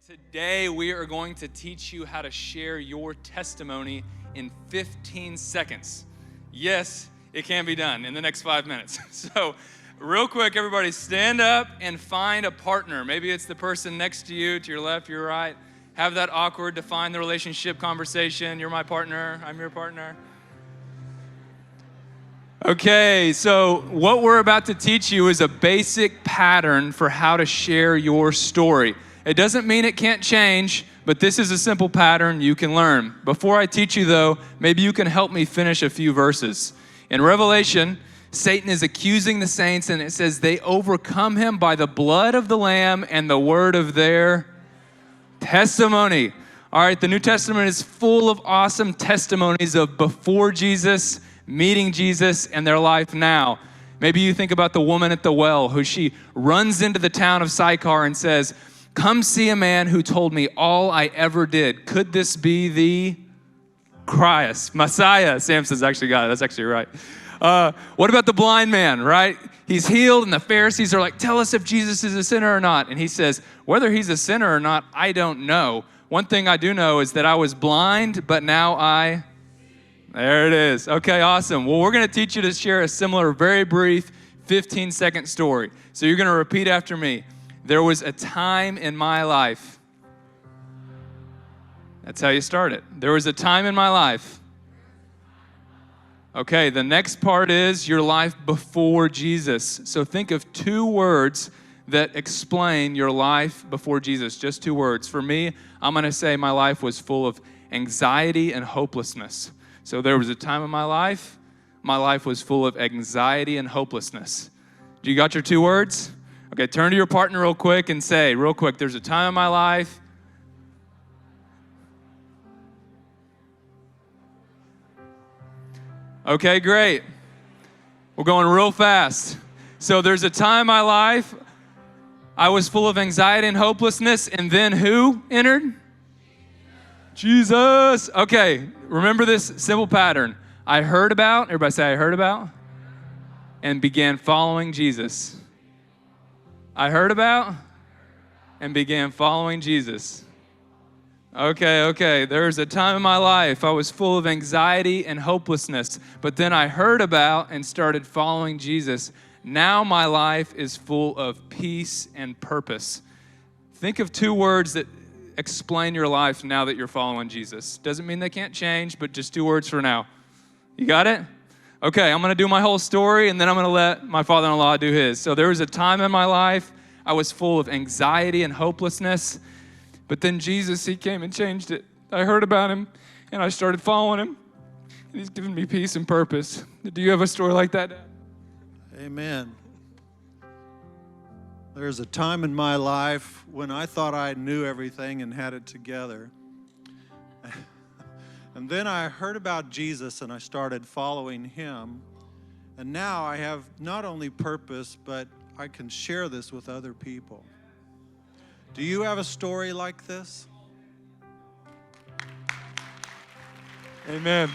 Today we are going to teach you how to share your testimony in 15 seconds. Yes, it can be done in the next 5 minutes. So real quick, everybody stand up and find a partner. Maybe it's the person next to you, to your left, your right. Have that awkward define the relationship conversation. You're my partner, I'm your partner. Okay, so what we're about to teach you is a basic pattern for how to share your story. It doesn't mean it can't change, but this is a simple pattern you can learn. Before I teach you though, maybe you can help me finish a few verses. In Revelation, Satan is accusing the saints and it says they overcome him by the blood of the Lamb and the word of their testimony. All right, the New Testament is full of awesome testimonies of before Jesus, meeting Jesus, and their life now. Maybe you think about the woman at the well who she runs into the town of Sychar and says, "Come see a man who told me all I ever did. Could this be the Christ, Messiah?" Samson's actually got it. That's actually right. What about the blind man, right? He's healed, and the Pharisees are like, "Tell us if Jesus is a sinner or not." And he says, "Whether he's a sinner or not, I don't know. One thing I do know is that I was blind, but now I..." There it is. Okay, awesome. Well, we're going to teach you to share a similar, very brief 15-second story. So you're going to repeat after me. There was a time in my life. That's how you start it. There was a time in my life. Okay, the next part is your life before Jesus. So think of 2 words that explain your life before Jesus. Just 2 words. For me, I'm going to say my life was full of anxiety and hopelessness. So there was a time in my life was full of anxiety and hopelessness. Do you got your 2 words? Okay, turn to your partner real quick and say, real quick, there's a time in my life. Okay, great. We're going real fast. So there's a time in my life I was full of anxiety and hopelessness, and then who entered? Jesus. Okay, remember this simple pattern. I heard about, everybody say I heard about, and began following Jesus. I heard about and began following Jesus. Okay. There's a time in my life I was full of anxiety and hopelessness, but then I heard about and started following Jesus. Now my life is full of peace and purpose. Think of 2 words that explain your life now that you're following Jesus. Doesn't mean they can't change, but just 2 words for now. You got it? Okay, I'm going to do my whole story, and then I'm going to let my father-in-law do his. So there was a time in my life I was full of anxiety and hopelessness, but then Jesus, he came and changed it. I heard about him, and I started following him, and he's given me peace and purpose. Do you have a story like that, Dad? Amen. There's a time in my life when I thought I knew everything and had it together. And then I heard about Jesus and I started following him. And now I have not only purpose, but I can share this with other people. Do you have a story like this? Amen.